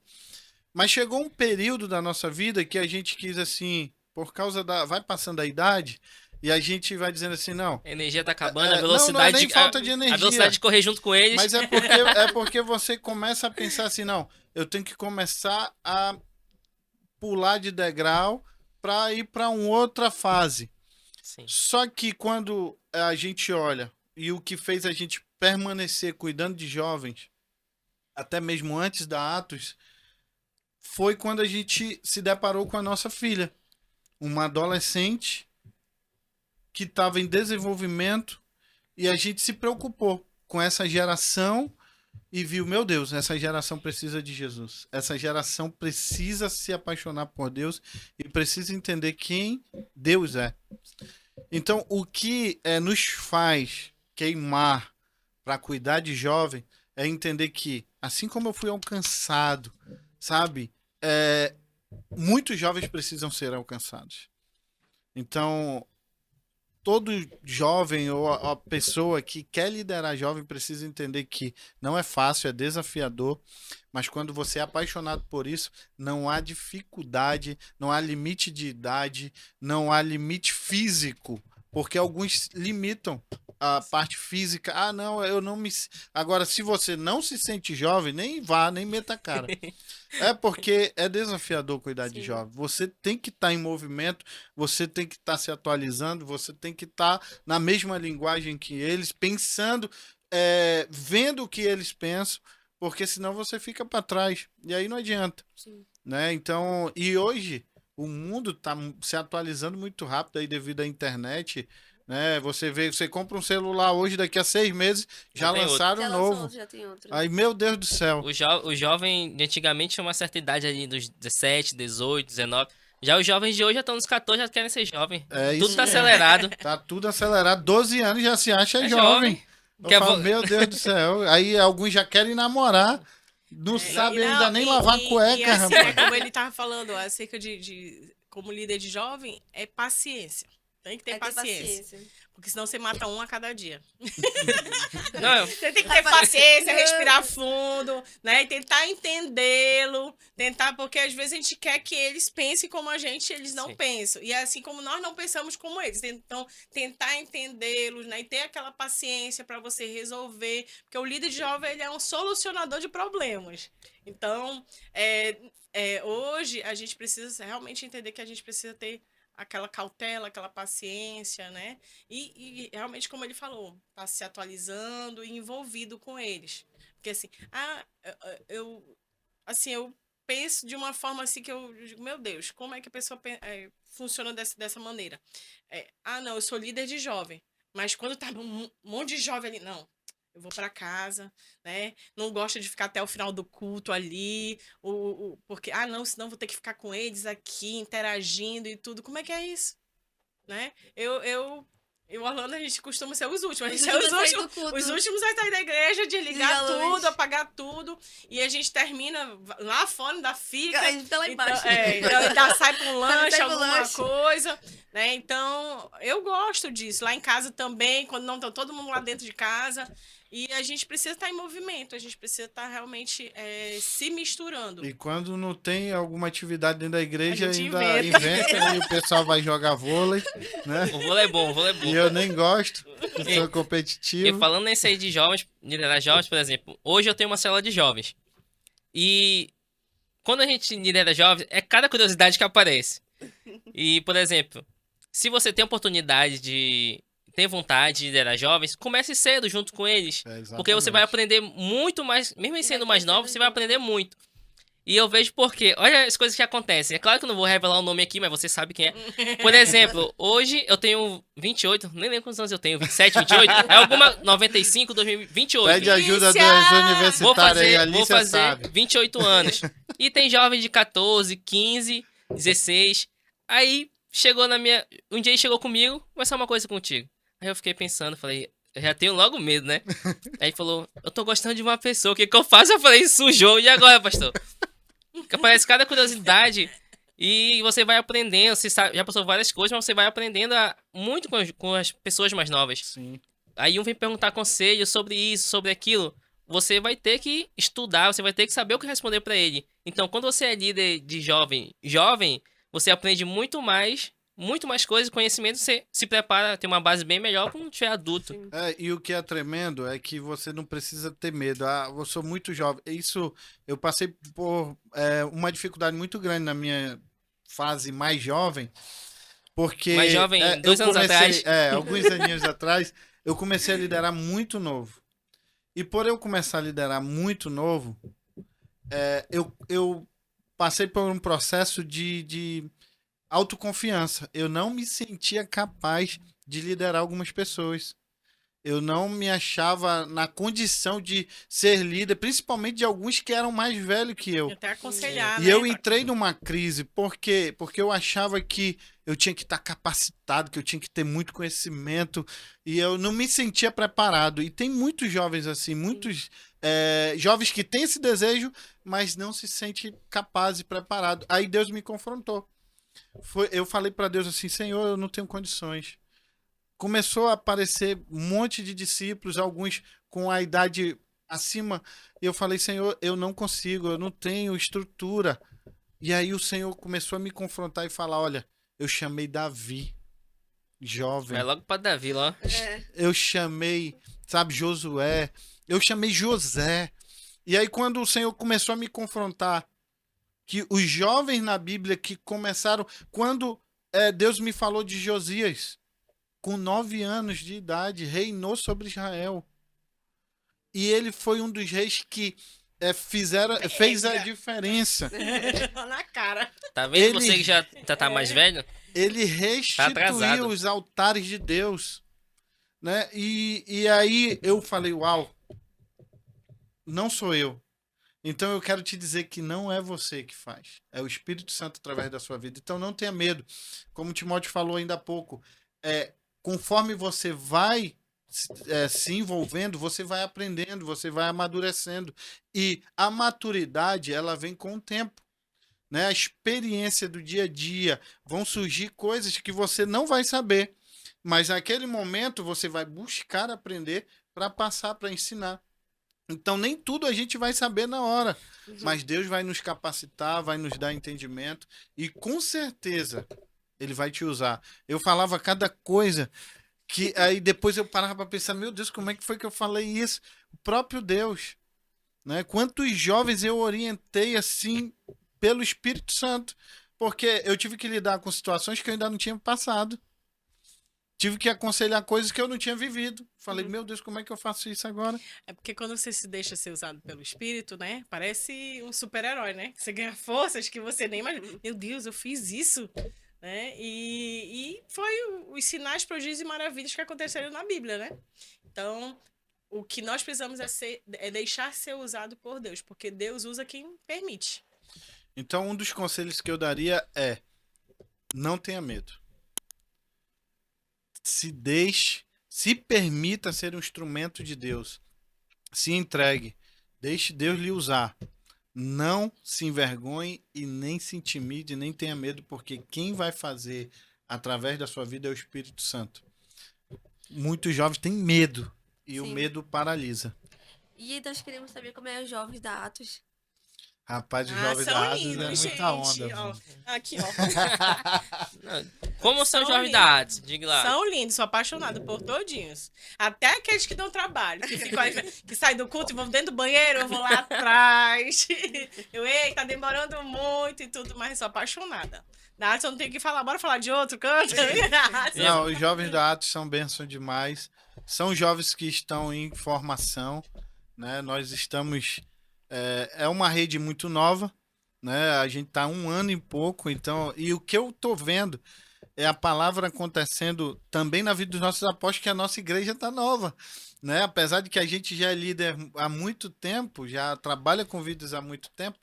Mas chegou um período da nossa vida que a gente quis, assim, por causa vai passando a idade, e a gente vai dizendo assim, não... A energia tá acabando, a velocidade... Não é nem falta de energia. A velocidade de correr junto com eles. Mas é porque você começa a pensar assim, não, eu tenho que começar a pular de degrau para ir para uma outra fase. Sim. Só que quando a gente olha, e o que fez a gente permanecer cuidando de jovens, até mesmo antes da Atos, foi quando a gente se deparou com a nossa filha. Uma adolescente que estava em desenvolvimento e a gente se preocupou com essa geração e viu, meu Deus, essa geração precisa de Jesus. Essa geração precisa se apaixonar por Deus e precisa entender quem Deus é. Então, o que nos faz queimar para cuidar de jovem é entender que, assim como eu fui alcançado, sabe? Muitos jovens precisam ser alcançados. Então, todo jovem ou a pessoa que quer liderar jovem precisa entender que não é fácil, é desafiador, mas quando você é apaixonado por isso, não há dificuldade, não há limite de idade, não há limite físico, porque alguns limitam a parte física. Ah, não, eu não me... Agora, se você não se sente jovem, nem vá, nem meta a cara. É porque é desafiador cuidar de jovem. Você tem que estar em movimento, você tem que estar se atualizando, você tem que estar na mesma linguagem que eles, pensando, vendo o que eles pensam, porque senão você fica para trás. E aí não adianta. Sim. Né? Então, e hoje o mundo está se atualizando muito rápido aí devido à internet. Né? Você compra um celular hoje, daqui a 6 meses já lançaram um novo. Já tem outro. Aí, meu Deus do céu. O jovem de antigamente tinha uma certa idade ali, dos 17, 18, 19. Já os jovens de hoje já estão nos 14, já querem ser jovem. É Tudo isso tá mesmo. acelerado. Tá tudo acelerado. 12 anos já se acha É jovem. Eu Quer falo, vo- meu Deus do céu. Aí alguns já querem namorar. Não sabe ainda nem lavar cueca, e assim, rapaz. como ele tava falando acerca como líder de jovem, é paciência. Tem que ter Vai ter paciência. Porque senão você mata um a cada dia. Não, Você tem que ter paciência, respirar fundo, né? E tentar entendê-lo. Porque às vezes a gente quer que eles pensem como a gente, eles não Sim. pensam. E é assim como nós não pensamos como eles. Então, tentar entendê-los, né? E ter aquela paciência para você resolver. Porque o líder de jovem, ele é um solucionador de problemas. Então, hoje, a gente precisa realmente entender que a gente precisa ter aquela cautela, aquela paciência, né? E realmente, como ele falou, tá se atualizando e envolvido com eles. Porque assim, eu penso de uma forma assim que eu digo, meu Deus, como é que a pessoa funciona dessa maneira? Não, eu sou líder de jovem, mas quando tá um monte de jovem ali, não. Eu vou para casa, né? Não gosto de ficar até o final do culto ali, porque, não, senão vou ter que ficar com eles aqui, interagindo e tudo. Como é que é isso? Né? E o Orlando, a gente costuma ser os últimos. A gente é os últimos a sair da igreja, de ligar Liga a luz. tudo, apagar tudo. E a gente termina lá fora, ainda fica. A gente tá lá embaixo. Então ainda sai para um lanche, Sai pro alguma lanche. coisa. Né? Então, eu gosto disso. Lá em casa também, quando não tá todo mundo lá dentro de casa. E a gente precisa estar em movimento, a gente precisa estar realmente se misturando. E quando não tem alguma atividade dentro da igreja, A gente ainda inventa e o pessoal vai jogar vôlei, né? o vôlei é bom, o vôlei é bom. E eu nem gosto, eu sou E competitivo. falando nesse aí de jovens, liderar jovens, por exemplo, hoje eu tenho uma célula de jovens. E quando a gente lidera jovens, é cada curiosidade que aparece. E, por exemplo, se você tem oportunidade tem vontade de liderar jovens, comece cedo junto com eles. Porque você vai aprender muito mais, mesmo sendo mais novo, você vai aprender muito. E eu vejo porque, olha as coisas que acontecem. É claro que eu não vou revelar o nome aqui, mas você sabe quem é. Por exemplo, hoje eu tenho 28, nem lembro quantos anos eu tenho, 27, 28, é alguma 95, 2028. Pede ajuda dos Delícia! universitários aí, ali Vou você fazer sabe. 28 anos. E tem jovem de 14, 15, 16. Aí chegou um dia ele chegou comigo, vou conversar uma coisa contigo. Aí eu fiquei pensando, falei, eu já tenho logo medo, né? Aí ele falou, eu tô gostando de uma pessoa, o que eu faço? Eu falei, sujou, e agora, pastor? Que aparece cada curiosidade e você vai aprendendo, você sabe, já passou várias coisas, mas você vai aprendendo muito com as pessoas mais novas. Sim. Aí um vem perguntar conselho sobre isso, sobre aquilo, você vai ter que estudar, você vai ter que saber o que responder pra ele. Então, quando você é líder de jovem, você aprende muito mais coisas, conhecimento, você se prepara, tem uma base bem melhor quando tiver adulto. Sim. E o que é tremendo é que você não precisa ter medo. Eu sou muito jovem. Isso, eu passei por uma dificuldade muito grande na minha fase mais jovem, porque... Mais jovem, eu 2 anos atrás. alguns aninhos atrás, eu comecei a liderar muito novo. E por eu começar a liderar muito novo, eu passei por um processo de autoconfiança. Eu não me sentia capaz de liderar algumas pessoas. Eu não me achava na condição de ser líder, principalmente de alguns que eram mais velhos que eu. Até aconselhar, E né? eu entrei numa crise, por quê? Porque eu achava que eu tinha que estar capacitado, que eu tinha que ter muito conhecimento, e eu não me sentia preparado. E tem muitos jovens assim, muitos jovens que têm esse desejo, mas não se sente capaz e preparado. Aí Deus me confrontou. Eu falei para Deus assim, Senhor, eu não tenho condições. Começou a aparecer um monte de discípulos, alguns com a idade acima, e eu falei, Senhor, eu não consigo, eu não tenho estrutura. E aí o Senhor começou a me confrontar e falar, olha, eu chamei Davi, jovem. Vai logo pra Davi, lá. Eu chamei, sabe, Josué, eu chamei José. E aí quando o Senhor começou a me confrontar, que os jovens na Bíblia que começaram, quando Deus me falou de Josias, com 9 anos de idade, reinou sobre Israel. E ele foi um dos reis que fez a diferença. Na cara. Tá vendo Ele- você que já tá mais velho? Ele atrasado. restituiu os altares de Deus. Né? E aí eu falei, uau, não sou eu. Então eu quero te dizer que não é você que faz, é o Espírito Santo através da sua vida. Então não tenha medo. Como o Timóteo falou ainda há pouco, conforme você vai se envolvendo, você vai aprendendo, você vai amadurecendo. E a maturidade, ela vem com o tempo. Né? A experiência do dia a dia, vão surgir coisas que você não vai saber, mas naquele momento você vai buscar aprender para passar, para ensinar. Então nem tudo a gente vai saber na hora, mas Deus vai nos capacitar, vai nos dar entendimento e com certeza Ele vai te usar. Eu falava cada coisa que aí depois eu parava para pensar, meu Deus, como é que foi que eu falei isso? O próprio Deus, né? Quantos jovens eu orientei assim pelo Espírito Santo, porque eu tive que lidar com situações que eu ainda não tinha passado. Tive que aconselhar coisas que eu não tinha vivido. Falei, meu Deus, como é que eu faço isso agora? É porque quando você se deixa ser usado pelo Espírito, né? Parece um super-herói, né? Você ganha forças que você nem imagina. Meu Deus, eu fiz isso. Né? E foi os sinais, prodígios e maravilhas que aconteceram na Bíblia, né? Então, o que nós precisamos é deixar ser usado por Deus, porque Deus usa quem permite. Então, um dos conselhos que eu daria é: não tenha medo. Se deixe, se permita ser um instrumento de Deus. Se entregue. Deixe Deus lhe usar. Não se envergonhe e nem se intimide, nem tenha medo, porque quem vai fazer através da sua vida é o Espírito Santo. Muitos jovens têm medo e Sim. o medo paralisa. E nós queremos saber como é os jovens da Atos. Rapaz, os jovens da são Atos lindos, é muita gente. onda. Ó, mano. aqui, ó. Como são os São jovens lindos. da Artes? Diga lá. São lindos, sou apaixonada por todinhos. Até aqueles que dão trabalho, que saem do culto e vão dentro do banheiro, eu vou lá atrás. Ei, tá demorando muito e tudo, mas sou apaixonada. Da arte eu não tenho o que falar, bora falar de outro canto. Não, os jovens da Atos são bênção demais. São jovens que estão em formação, né? Nós estamos... É uma rede muito nova, né? A gente tá 1 ano e pouco, então... E o que eu tô vendo é a palavra acontecendo também na vida dos nossos apóstolos, que a nossa igreja tá nova, né? Apesar de que a gente já é líder há muito tempo, já trabalha com vidas há muito tempo,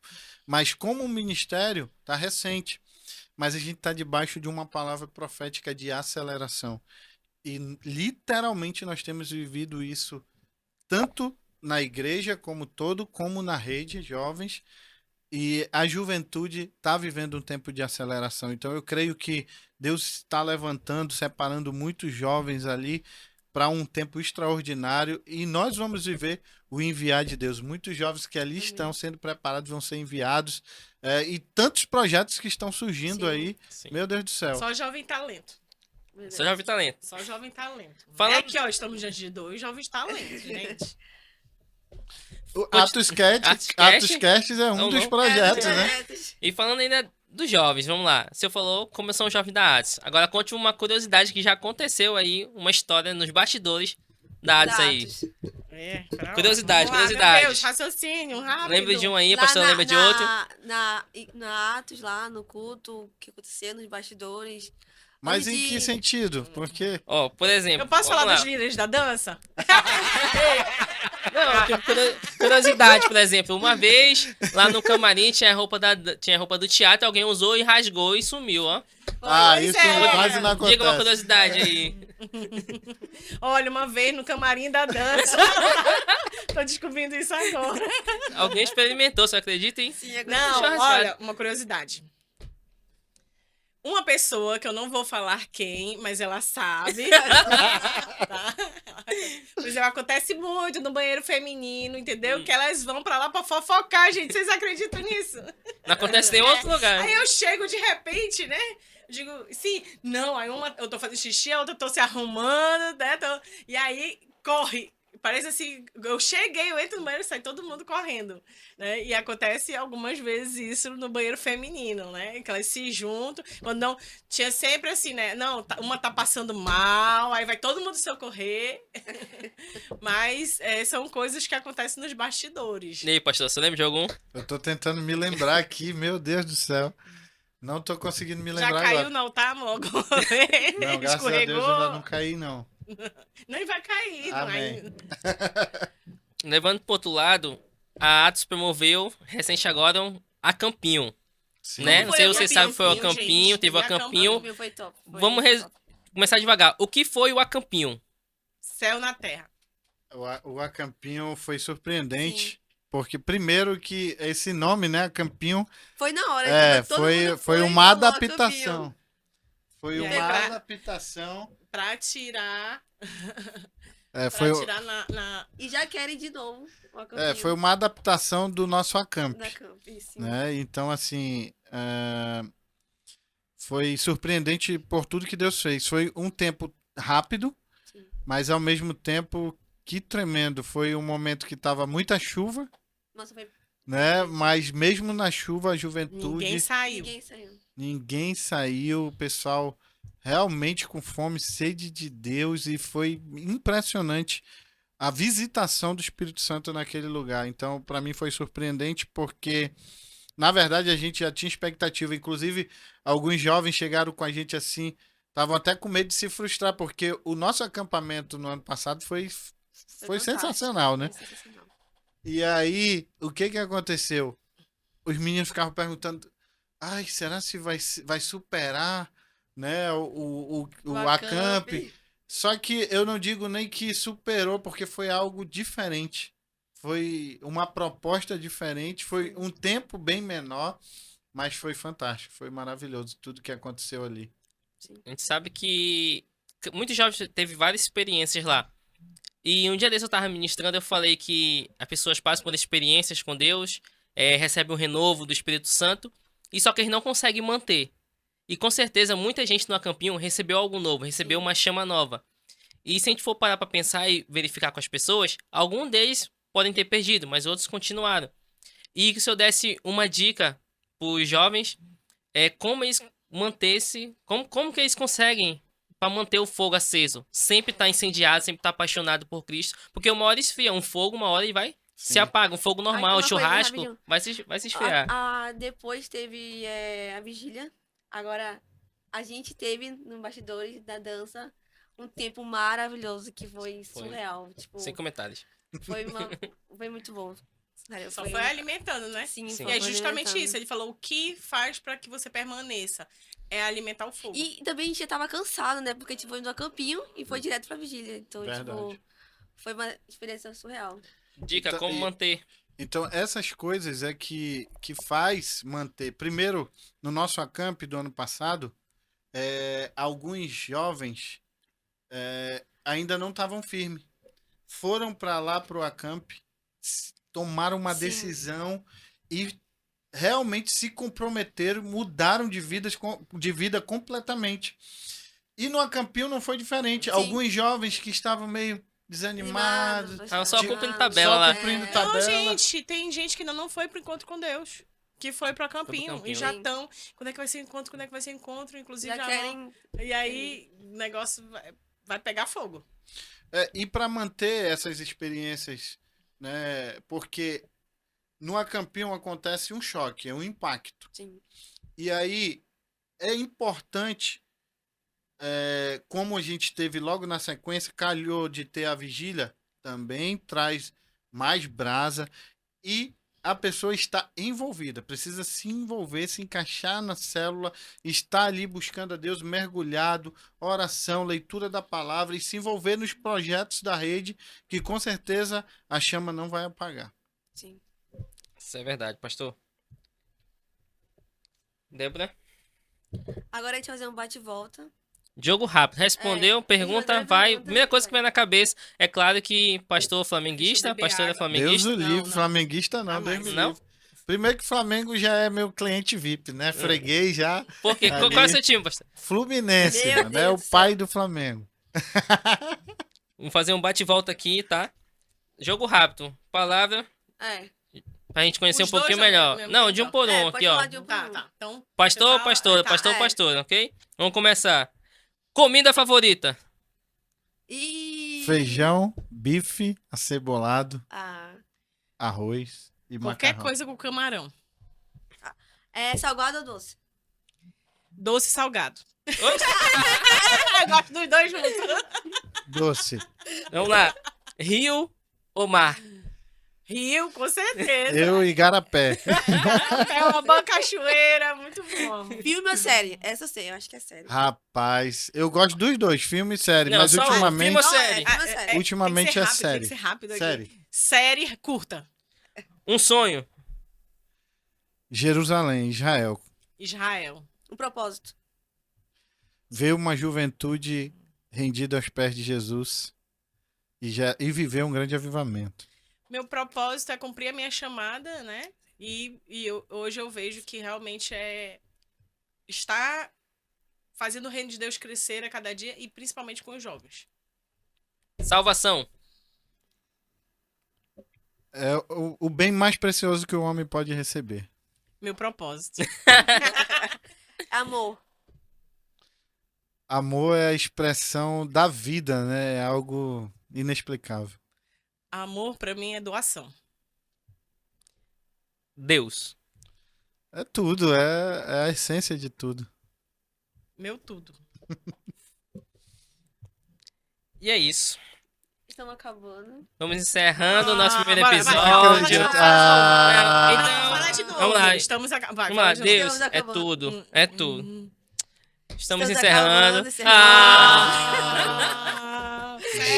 mas como ministério tá recente. Mas a gente tá debaixo de uma palavra profética de aceleração. E literalmente nós temos vivido isso tanto na igreja como todo, como na rede, jovens, e a juventude está vivendo um tempo de aceleração. Então eu creio que Deus está levantando, separando muitos jovens ali para um tempo extraordinário, e nós vamos viver o enviar de Deus. Muitos jovens que ali estão sendo preparados vão ser enviados, e tantos projetos que estão surgindo Sim. aí. Sim. Meu Deus do céu. Só jovem talento. Sou jovem talento. Só jovem talento. Falando- É aqui, ó, estamos diante de 2 jovens talentos, gente. O Atos Cast é um Não, dos não. projetos, né? Projetos. E falando ainda dos jovens, vamos lá. Você falou como são os jovens da Artes. Agora conte uma curiosidade que já aconteceu aí, uma história nos bastidores da Artes Da aí. Atos. Pera lá. Curiosidade, Vamos lá, curiosidade. Meu Deus, raciocínio, rápido. Lembra de um aí, Lá pastor lembra de outro? Na Atos, lá no culto, o que acontecia nos bastidores. Mas Onde em que sentido? Porque Ó, por exemplo. Eu posso vamos falar lá. dos líderes da dança? Não, tem curiosidade, por exemplo. Uma vez, lá no camarim, tinha roupa do teatro, alguém usou e rasgou e sumiu, ó. Pois isso é. quase não acontece. Diga uma curiosidade aí. Olha, uma vez no camarim da dança. Tô descobrindo isso agora. Alguém experimentou, você acredita, hein? Sim, agora Não, Deixa eu olha, uma curiosidade. Uma pessoa, que eu não vou falar quem, mas ela sabe. Tá? Por exemplo, acontece muito no banheiro feminino, entendeu? Que elas vão pra lá pra fofocar, gente. Vocês acreditam nisso? Não acontece em nenhum outro lugar. Aí eu chego de repente, né? Eu digo, sim, não, aí eu tô fazendo xixi, a outra tô se arrumando, né? E aí corre. Parece assim, eu cheguei, eu entro no banheiro e sai todo mundo correndo, né? E acontece algumas vezes isso no banheiro feminino, né? Que elas se juntam, quando não, tinha sempre assim, né? Não, uma tá passando mal, aí vai todo mundo socorrer. Mas são coisas que acontecem nos bastidores. E aí, pastor, você lembra de algum? eu tô tentando me lembrar aqui, meu Deus do céu. Não tô conseguindo me Já lembrar caiu agora. não, tá, amor? Não, graças a Deus eu ainda não caí, não. Nem vai cair, não Amém. vai. Levando pro outro lado, a Atos promoveu recente agora um acampinho, Sim. né? Como Não sei se foi o você sabe, foi o acampinho, acampinho, gente? teve o E acampinho. Meu foi top. Foi Vamos top. começar devagar. O que foi o acampinho? Céu na terra. O acampinho foi surpreendente, porque primeiro que esse nome, né, acampinho, Foi na hora. quando todo foi mundo uma falou adaptação. acampinho. Foi E uma aí, adaptação. Pra tirar, Foi, na... E já querem de novo o acampinho. foi uma adaptação do nosso acamp, Da camp. Isso. né? Então, assim, foi surpreendente por tudo que Deus fez. Foi um tempo rápido, Sim. mas ao mesmo tempo, que tremendo. Foi um momento que tava muita chuva, Nossa, foi... né? Mas mesmo na chuva, a juventude... Ninguém saiu. Ninguém saiu. Ninguém saiu, o pessoal realmente com fome, sede de Deus, e foi impressionante a visitação do Espírito Santo naquele lugar. Então, para mim foi surpreendente porque, na verdade, a gente já tinha expectativa. Inclusive, alguns jovens chegaram com a gente assim, estavam até com medo de se frustrar, porque o nosso acampamento no ano passado foi fantástico. sensacional, né? Foi sensacional. E aí, o que aconteceu? Os meninos ficavam perguntando: ai, será se vai superar, né, o acamp? Só que eu não digo nem que superou, porque foi algo diferente. Foi uma proposta diferente, foi um tempo bem menor, mas foi fantástico, foi maravilhoso tudo que aconteceu ali. A gente sabe que muitos jovens teve várias experiências lá. E um dia desse eu tava ministrando, eu falei que as pessoas passam por experiências com Deus, recebem um renovo do Espírito Santo, e só que eles não conseguem manter. E com certeza muita gente no acampinho recebeu algo novo, recebeu uma chama nova. E se a gente for parar pra pensar e verificar com as pessoas, alguns deles podem ter perdido, mas outros continuaram. E se eu desse uma dica pros jovens, como eles manter-se, como que eles conseguem para manter o fogo aceso, sempre tá incendiado, sempre tá apaixonado por Cristo, porque uma hora esfria, um fogo, uma hora ele vai se apaga, um fogo normal, uma coisa, churrasco, rapidinho. vai se esfriar. Depois teve a vigília. Agora, a gente teve no bastidores da dança um tempo maravilhoso que foi surreal. Tipo, Sem comentários. foi muito bom. Sério, Só foi alimentando, né? Sim, Sim. E é justamente alimentando. isso. Ele falou o que faz pra que você permaneça. É alimentar o fogo. E também a gente já tava cansado, né? Porque a gente foi no acampinho e foi direto pra vigília. Então, Verdade. tipo, foi uma experiência surreal. Dica, Então, como manter. Então, essas coisas é que faz manter. Primeiro, no nosso acamp do ano passado, alguns jovens ainda não estavam firmes. Foram para lá, para o acamp, tomaram uma Sim. decisão e realmente se comprometeram, mudaram de vida completamente. E no acampinho não foi diferente. Sim. Alguns jovens que estavam meio desanimados, Tava só cumprindo tabela só lá. cumprindo Não, tabela. gente, tem gente que ainda não foi pro encontro com Deus. Que foi pro campinho. campinho. E já estão. Quando é que vai ser encontro? Quando é que vai ser encontro? Inclusive Já já vão. querem. E aí, o negócio vai pegar fogo. E para manter essas experiências, né? Porque no acampinho acontece um choque, um impacto. Sim. E aí é importante, como a gente teve logo na sequência, calhou de ter a vigília, também traz mais brasa e a pessoa está envolvida, precisa se envolver, se encaixar na célula, estar ali buscando a Deus, mergulhado, oração, leitura da palavra e se envolver nos projetos da rede, que com certeza a chama não vai apagar. Sim. Isso é verdade, pastor. Débora? Agora a gente vai fazer um bate-volta. Jogo rápido. Respondeu, pergunta, Respondeu, vai. pergunta, Primeira coisa que vai. vem na cabeça. É claro que pastor flamenguista, Deixa eu beber pastora água. flamenguista. Deus o Não, livre, não. flamenguista não, Jamais. Deus o Não? livre. Primeiro que o Flamengo já é meu cliente VIP, né? Freguês já. Por quê? Ali. Qual é o seu time, pastor? Fluminense, Meu mano, é Deus o do céu. pai do Flamengo. Vamos fazer um bate-volta aqui, tá? Jogo rápido. Palavra pra gente conhecer Os um pouquinho dois melhor. ao mesmo Não, tempo, de um então. por um pode aqui, ó. falar de um por Tá, um. tá. Então. Pastor, você fala- pastora, tá, pastor, é. pastora, ok? Vamos começar. Comida favorita. E... Feijão, bife, acebolado, Ah, arroz e Qualquer macarrão. coisa com camarão. é salgado ou doce? Doce e salgado. Oxe, Eu gosto dos dois juntos. Doce. vamos lá. Rio ou mar? Rio, com certeza. Eu e Igarapé. É uma boa cachoeira, muito bom. Filme ou série? Essa eu sei, eu acho que é série. Rapaz, eu gosto dos dois, filme e série, Não, mas só um, ultimamente. filme ou série? Filme ou série? Ultimamente tem que ser é rápido, série. Tem que ser rápido aqui. Série. Série curta. Um sonho. Jerusalém, Israel. Israel. Um propósito. Ver uma juventude rendida aos pés de Jesus e viver um grande avivamento. Meu propósito é cumprir a minha chamada, né? Hoje eu vejo que realmente está fazendo o reino de Deus crescer a cada dia e principalmente com os jovens. Salvação. É o bem mais precioso que o homem pode receber. Meu propósito. Amor. Amor é a expressão da vida, né? É algo inexplicável. Amor pra mim é doação. Deus. É tudo, é a essência de tudo. Meu tudo. E é isso. Estamos acabando. Vamos encerrando o nosso primeiro bora, episódio. vai. Fala de novo. Vamos lá. Estamos acabando. Vamos lá, Deus, Estamos é acabando. tudo. É tudo. Estamos Estamos encerrando. acabando,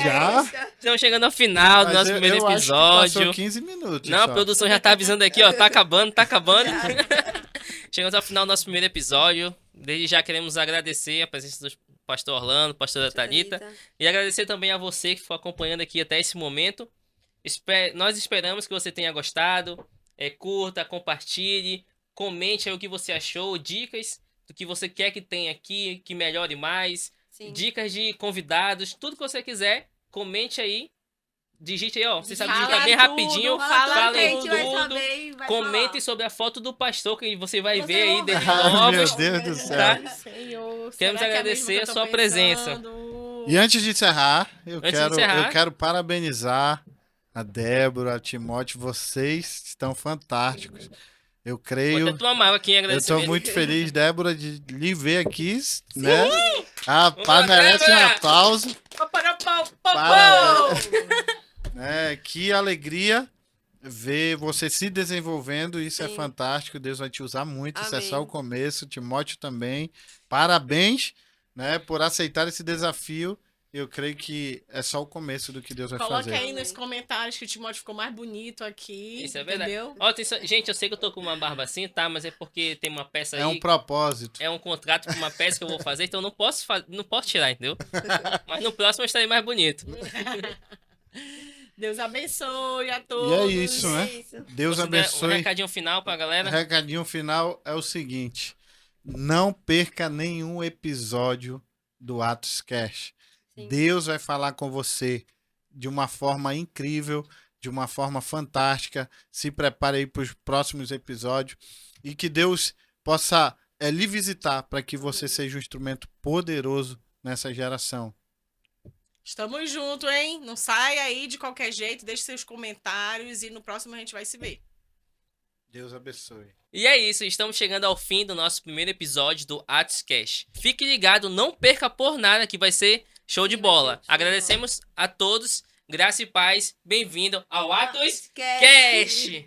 Já? Estamos chegando ao final do Mas nosso primeiro eu acho que episódio. passou 15 minutos. Não, a só. produção já tá avisando aqui, ó. Tá acabando, tá acabando. Chegamos ao final do nosso primeiro episódio. Desde já queremos agradecer a presença do pastor Orlando, pastora Thalita. E agradecer também a você que ficou acompanhando aqui até esse momento. Nós esperamos que você tenha gostado. Curta, compartilhe, comente aí o que você achou, dicas do que você quer que tenha aqui, que melhore mais, Sim. dicas de convidados, tudo que você quiser, comente aí. Digite aí, ó. Você sabe Fala digitar bem tudo, rapidinho. fala que a Falem gente vai tudo. saber e vai Comentem falar. sobre a foto do pastor que você vai Vocês ver aí vão ver. desde Ai, novos. meu Deus do céu. Tá? Senhor, Queremos será que é agradecer mesmo que eu a tô sua presença. pensando? E antes de encerrar, eu Antes de encerrar. quero parabenizar a Débora, a Timóteo. Vocês estão fantásticos. Eu Vou creio. até tomar aqui em Eu tô agradecimento. muito feliz, Débora, de lhe ver aqui, né? Rapaz, merece um aplauso. Que alegria ver você se desenvolvendo, isso é Sim. fantástico. Deus vai te usar muito, isso é Amém. só o começo. Timóteo também. Parabéns, né, por aceitar esse desafio. Eu creio que é só o começo do que Deus vai Coloque fazer. aí nos comentários que o Timóteo ficou mais bonito aqui. Isso é verdade. Entendeu? Ó, gente, eu sei que eu tô com uma barba assim, tá? Mas é porque tem uma peça aí. É um propósito. É um contrato com uma peça que eu vou fazer, então eu não posso tirar, entendeu? Mas no próximo eu estarei mais bonito. Deus abençoe a todos. E é isso, né? Isso. Deus Você der abençoe. Um recadinho final pra O galera. recadinho final é o seguinte: não perca nenhum episódio do Atos Cash. Sim. Deus vai falar com você de uma forma incrível, de uma forma fantástica. Se prepare aí para os próximos episódios e que Deus possa lhe visitar para que você seja um instrumento poderoso nessa geração. Estamos juntos, hein? Não saia aí de qualquer jeito, deixe seus comentários e no próximo a gente vai se ver. Deus abençoe. E é isso, estamos chegando ao fim do nosso primeiro episódio do Atos Cash. Fique ligado, não perca por nada que vai ser show de bola. Agradecemos a todos, graça e paz, bem-vindo ao Atos Cash.